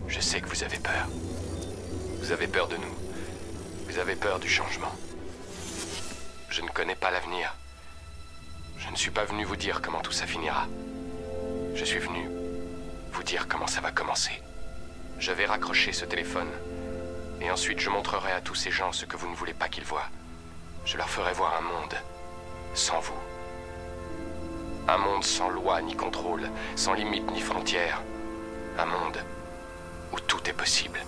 Je sais que vous avez peur. Vous avez peur de nous. Vous avez peur du changement. Je ne connais pas l'avenir. Je ne suis pas venu vous dire comment tout ça finira. Je suis venu vous dire comment ça va commencer. Je vais raccrocher ce téléphone. Et ensuite je montrerai à tous ces gens ce que vous ne voulez pas qu'ils voient. Je leur ferai voir un monde sans vous. Un monde sans loi ni contrôle, sans limite ni frontières. Un monde où tout est possible.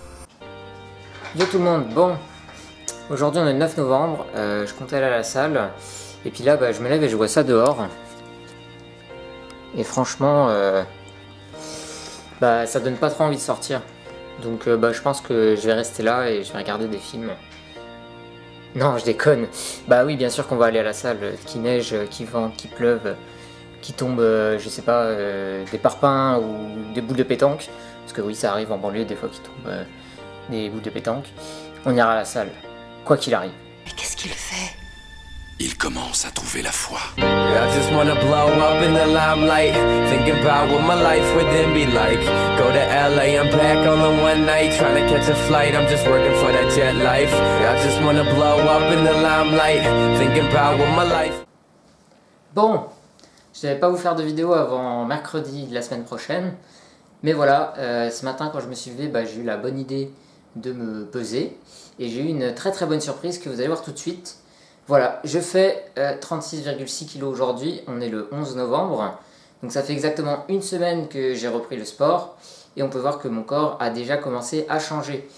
Yo tout le monde, bon, aujourd'hui on est le 9 novembre, je comptais aller à la salle, et puis là je me lève et je vois ça dehors. Et franchement, ça donne pas trop envie de sortir. Donc je pense que je vais rester là et je vais regarder des films. Non, je déconne. Bah oui, bien sûr qu'on va aller à la salle, qu'il neige, qu'il vente, qu'il pleuve, qu'il tombe, je sais pas, des parpaings ou des boules de pétanque. Parce que oui, ça arrive en banlieue des fois qu'il tombe des boules de pétanque. On ira à la salle, quoi qu'il arrive. Mais qu'est-ce qu'il fait? Il commence à trouver la foi. I just wanna blow up in the limelight. Think about what my life would then be like. Go to LA, I'm back on the one night. Trying to catch a flight, I'm just working for that jet life. I just wanna blow up in the limelight. Think about what my life. Bon, je devais pas vous faire de vidéo avant mercredi de la semaine prochaine. Mais voilà, ce matin quand je me suis levé, j'ai eu la bonne idée de me peser. Et j'ai eu une très très bonne surprise que vous allez voir tout de suite. Voilà, je fais 36,6 kg aujourd'hui, on est le 11 novembre, donc ça fait exactement une semaine que j'ai repris le sport, et on peut voir que mon corps a déjà commencé à changer.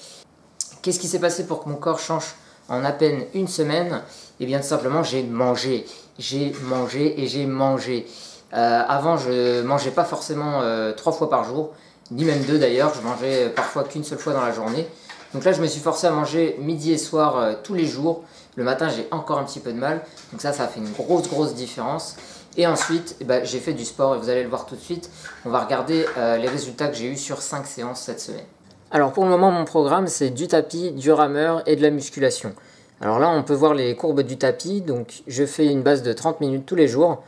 Qu'est-ce qui s'est passé pour que mon corps change en à peine une semaine? Eh bien tout simplement j'ai mangé et j'ai mangé. Avant je mangeais pas forcément 3 fois par jour, ni même 2 d'ailleurs, je mangeais parfois qu'une seule fois dans la journée. Donc là je me suis forcé à manger midi et soir tous les jours. Le matin j'ai encore un petit peu de mal, donc ça fait une grosse différence. Et ensuite j'ai fait du sport et vous allez le voir tout de suite. On va regarder les résultats que j'ai eu sur 5 séances cette semaine. Alors pour le moment mon programme c'est du tapis, du rameur et de la musculation. Alors là on peut voir les courbes du tapis, donc je fais une base de 30 minutes tous les jours.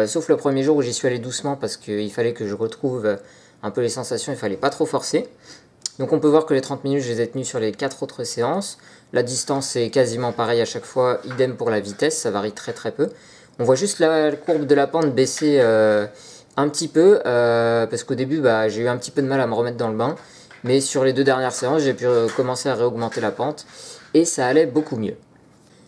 Sauf le premier jour où j'y suis allé doucement parce qu'il fallait que je retrouve un peu les sensations, il fallait pas trop forcer. Donc on peut voir que les 30 minutes je les ai tenues sur les 4 autres séances. La distance est quasiment pareille à chaque fois, idem pour la vitesse, ça varie très peu. On voit juste la courbe de la pente baisser un petit peu, parce qu'au début j'ai eu un petit peu de mal à me remettre dans le bain. Mais sur les 2 dernières séances, j'ai pu commencer à réaugmenter la pente et ça allait beaucoup mieux.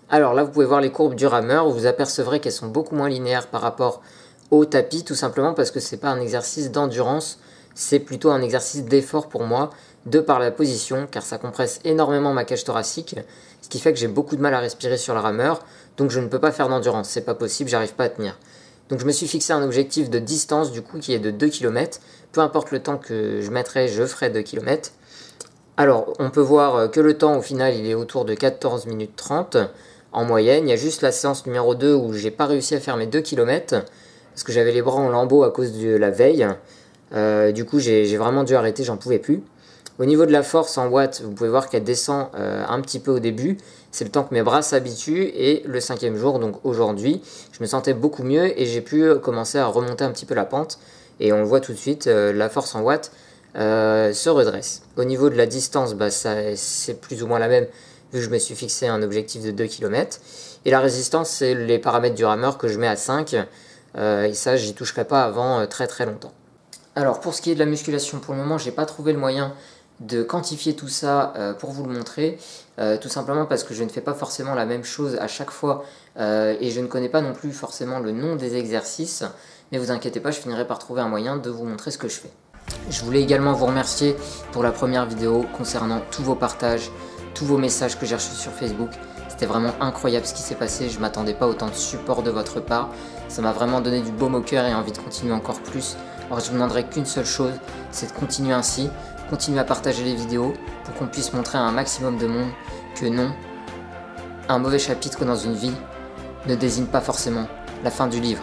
Alors là vous pouvez voir les courbes du rameur, où vous apercevrez qu'elles sont beaucoup moins linéaires par rapport au tapis, tout simplement parce que c'est pas un exercice d'endurance, c'est plutôt un exercice d'effort pour moi, de par la position, car ça compresse énormément ma cage thoracique, ce qui fait que j'ai beaucoup de mal à respirer sur le rameur, donc je ne peux pas faire d'endurance, c'est pas possible, j'arrive pas à tenir. Donc je me suis fixé un objectif de distance du coup qui est de 2 km, peu importe le temps que je mettrai, je ferai 2 km. Alors on peut voir que le temps au final il est autour de 14 minutes 30 en moyenne, il y a juste la séance numéro 2 où j'ai pas réussi à faire mes 2 km, parce que j'avais les bras en lambeaux à cause de la veille, du coup j'ai vraiment dû arrêter, j'en pouvais plus. Au niveau de la force en watts, vous pouvez voir qu'elle descend un petit peu au début. C'est le temps que mes bras s'habituent et le 5e jour, donc aujourd'hui, je me sentais beaucoup mieux et j'ai pu commencer à remonter un petit peu la pente. Et on le voit tout de suite, la force en watts se redresse. Au niveau de la distance, c'est plus ou moins la même vu que je me suis fixé un objectif de 2 km. Et la résistance, c'est les paramètres du rameur que je mets à 5. Et ça, j'y toucherai pas avant très longtemps. Alors pour ce qui est de la musculation, pour le moment, j'ai pas trouvé le moyen de quantifier tout ça pour vous le montrer, tout simplement parce que je ne fais pas forcément la même chose à chaque fois et je ne connais pas non plus forcément le nom des exercices, mais vous inquiétez pas, je finirai par trouver un moyen de vous montrer ce que je fais. Je voulais également vous remercier pour la première vidéo concernant tous vos partages, tous vos messages que j'ai reçus sur Facebook. C'était vraiment incroyable ce qui s'est passé, je ne m'attendais pas autant de support de votre part, ça m'a vraiment donné du baume au cœur et envie de continuer encore plus. Alors je vous demanderai qu'une seule chose, c'est de continuer ainsi. Continuez à partager les vidéos pour qu'on puisse montrer à un maximum de monde que non, un mauvais chapitre dans une vie ne désigne pas forcément la fin du livre.